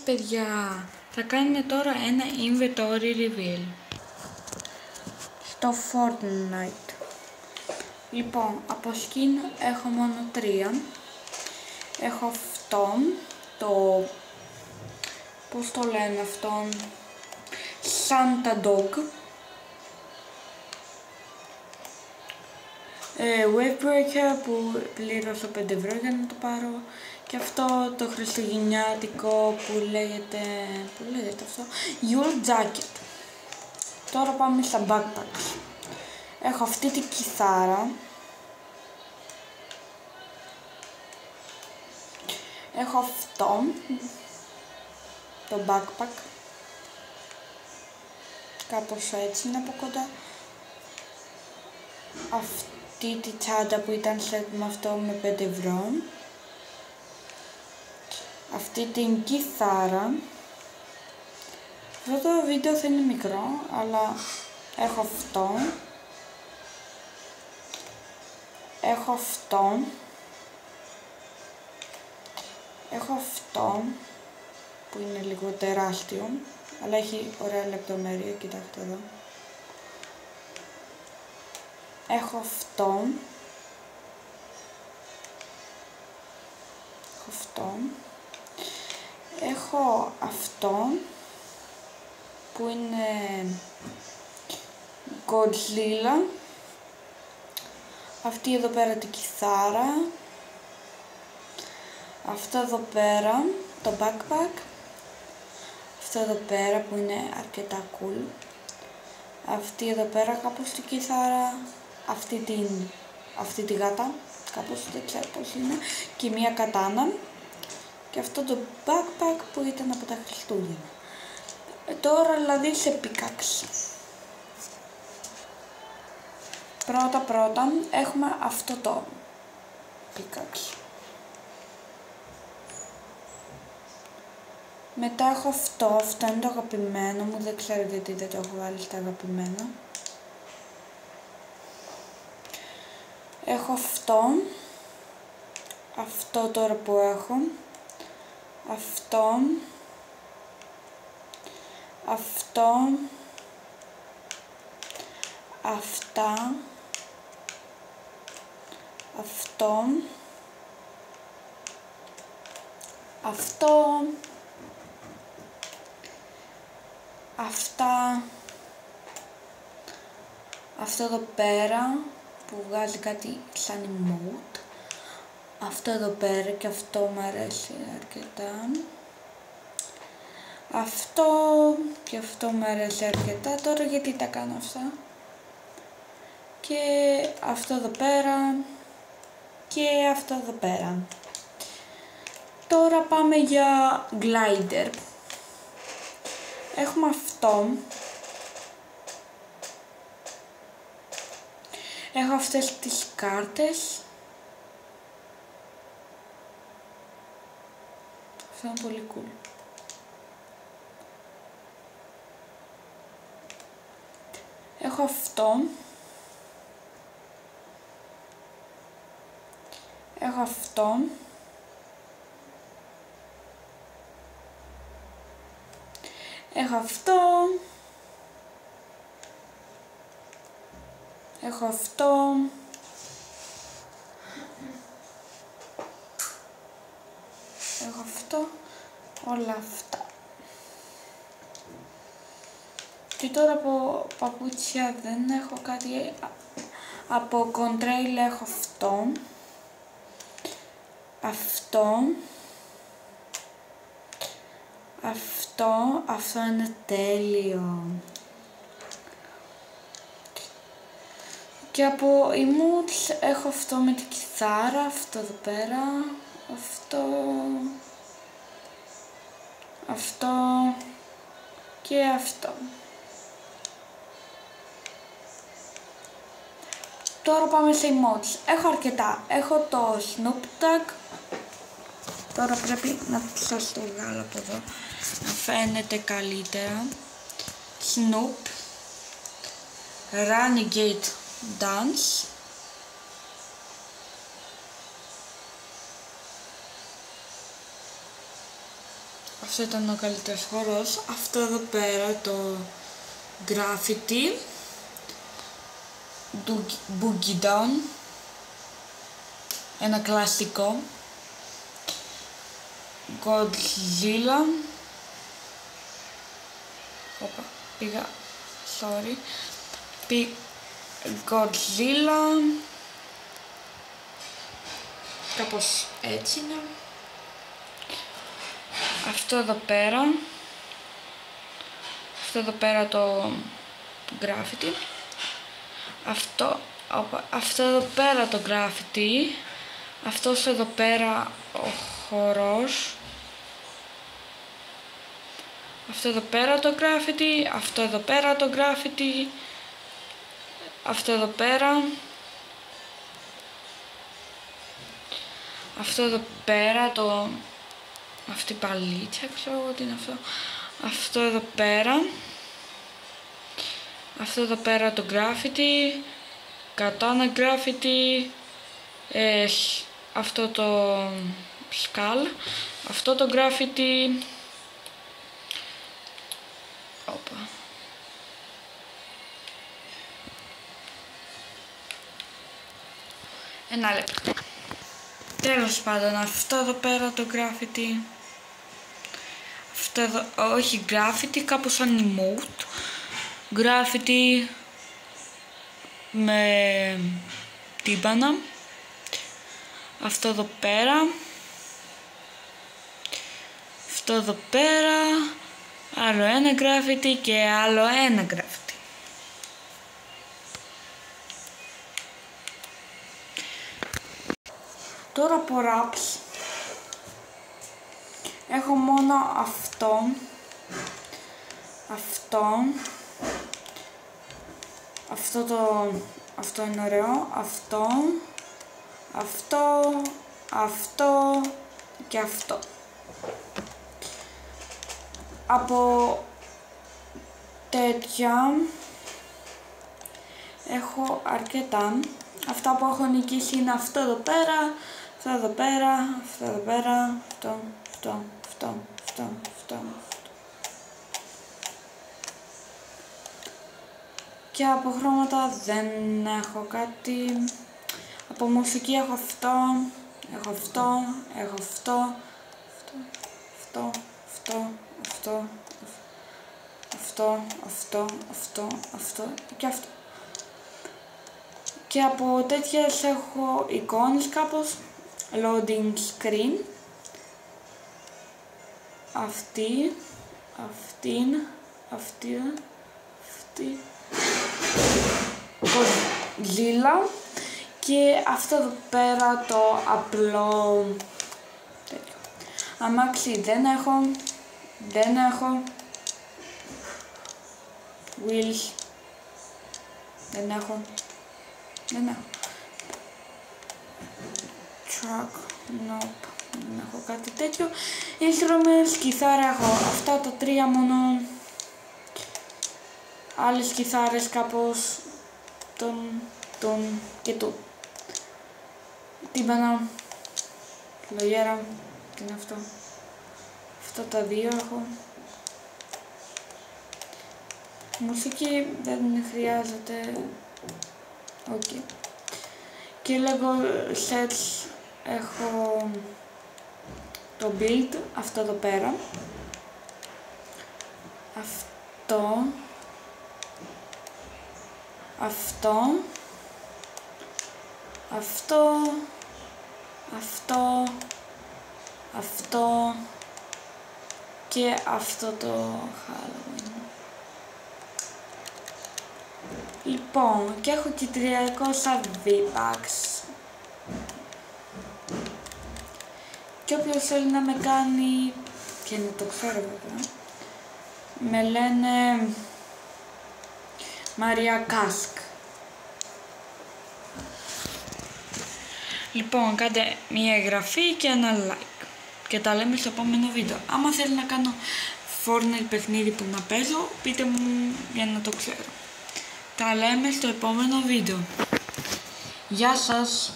Παιδιά, θα κάνουμε τώρα ένα inventory reveal στο Fortnite. Λοιπόν, από skin έχω μόνο 3. Έχω αυτόν, πώς το λένε αυτόν, Santa Dog, Wavebreaker που πλήρωσα 5 ευρώ για να το πάρω, και αυτό το χριστουγεννιάτικο που λέγεται αυτό, Yule Jacket. Τώρα πάμε στα backpacks. Έχω αυτή την κιθάρα, έχω αυτό το backpack, κάπως έτσι είναι από κοντά, αυτή τη τσάντα που ήταν set με αυτό με 5 ευρώ, αυτή την κιθάρα. Αυτό το βίντεο θα είναι μικρό, αλλά έχω αυτό, έχω αυτό, έχω αυτό που είναι λίγο τεράστιο, αλλά έχει ωραία λεπτομέρεια, κοιτάξτε εδώ. Έχω αυτό, έχω αυτό που είναι Godzilla, αυτή εδώ πέρα την κιθάρα, αυτό εδώ πέρα το backpack, αυτό εδώ πέρα που είναι αρκετά cool, αυτή εδώ πέρα κάπως την κιθάρα, αυτή τη γάτα, κάπως δεν ξέρω πώς είναι, και μία κατάνα, και αυτό το backpack που ήταν από τα Χριστούγεννα. Τώρα δηλαδή σε pickaxe. Πρώτα έχουμε αυτό το pickaxe. Μετά έχω αυτό είναι το αγαπημένο μου, δεν ξέρω γιατί δεν το έχω βάλει στα αγαπημένα. Έχω αυτό τώρα που έχω, αυτό, αυτά, αυτό εδώ πέρα που βγάζει κάτι σαν emote, αυτό εδώ πέρα, και αυτό μου αρέσει αρκετά, αυτό και αυτό μου αρέσει αρκετά. Τώρα γιατί τα κάνω αυτά, και αυτό εδώ πέρα και αυτό εδώ πέρα. Τώρα πάμε για glider. Έχουμε αυτό, έχω αυτές τις κάρτες, αυτό είναι πολύ cool. Έχω αυτό, έχω αυτό, έχω αυτό, έχω αυτό, έχω αυτό, όλα αυτά. Και τώρα από παπούτσια δεν έχω κάτι. Από κοντρέιλ έχω αυτό είναι τέλειο. Και από emotes έχω αυτό με την κιθάρα, αυτό εδώ πέρα, αυτό και αυτό. Τώρα πάμε σε emotes. Έχω αρκετά. Έχω το Snoop Dogg. Τώρα πρέπει να σας το βγάλω από εδώ, να φαίνεται καλύτερα. Snoop, Renegade Dance, Αυτό ήταν ο καλύτερος χορός. Αυτό εδώ πέρα το graffiti του Boogie Down, ένα κλασικό. Godzilla, όπα, πήγα, sorry, Godzilla, κάπως έτσι είναι. Αυτό εδώ πέρα το graffiti, αυτό εδώ πέρα το graffiti, αυτός εδώ πέρα ο χορός, αυτό εδώ πέρα το graffiti, αυτό εδώ πέρα το graffiti, αυτό εδώ πέρα, αυτό εδώ πέρα το, αυτή η παλίτσα, ξέρω εγώ τι είναι αυτό, αυτό εδώ πέρα, αυτό εδώ πέρα το graffiti, katana graffiti, αυτό το skull, αυτό το graffiti, όπα, ένα λεπτό. Τέλος πάντων, αυτό εδώ πέρα το graffiti, αυτό εδώ, όχι graffiti, κάπως σαν emote, graffiti με τύμπανα, αυτό εδώ πέρα, αυτό εδώ πέρα, άλλο ένα graffiti και άλλο ένα graffiti. Τώρα από raps έχω μόνο αυτό είναι ωραίο, αυτό και αυτό. Από τέτοια έχω αρκετά. Αυτά που έχω νικήσει είναι αυτό εδώ πέρα, αυτό εδώ πέρα, αυτό εδώ πέρα, αυτό. Και από χρώματα δεν έχω κάτι. Από μουσική έχω αυτό και αυτό. Και από τέτοιες έχω εικόνες κάπως, loading screen, αυτή, Godzilla και αυτό εδώ πέρα το απλό τέτοιο. Αμάξι δεν έχω, wheels δεν έχω. Track, nope, δεν έχω κάτι τέτοιο. Instruments, κιθάρα έχω αυτά τα τρία μόνο. Άλλες κιθάρες κάπως τον και του. Τύμπανα, λογέρα, τι είναι αυτό. Αυτά τα δύο έχω. Μουσική δεν χρειάζεται. Okay. Και Lego sets έχω το build, αυτό εδώ πέρα, αυτό και αυτό το Halloween. Λοιπόν, και έχω και 300 V-Bucks. Και όποιος θέλει να με κάνει, και να το ξέρω βέβαια, με λένε Μαρία Κάσκ. Λοιπόν, κάντε μια εγγραφή και ένα like. Και τα λέμε στο επόμενο βίντεο. Άμα θέλει να κάνω Fortnite παιχνίδι που να παίζω, πείτε μου για να το ξέρω. Τα λέμε στο επόμενο βίντεο. Γεια σας!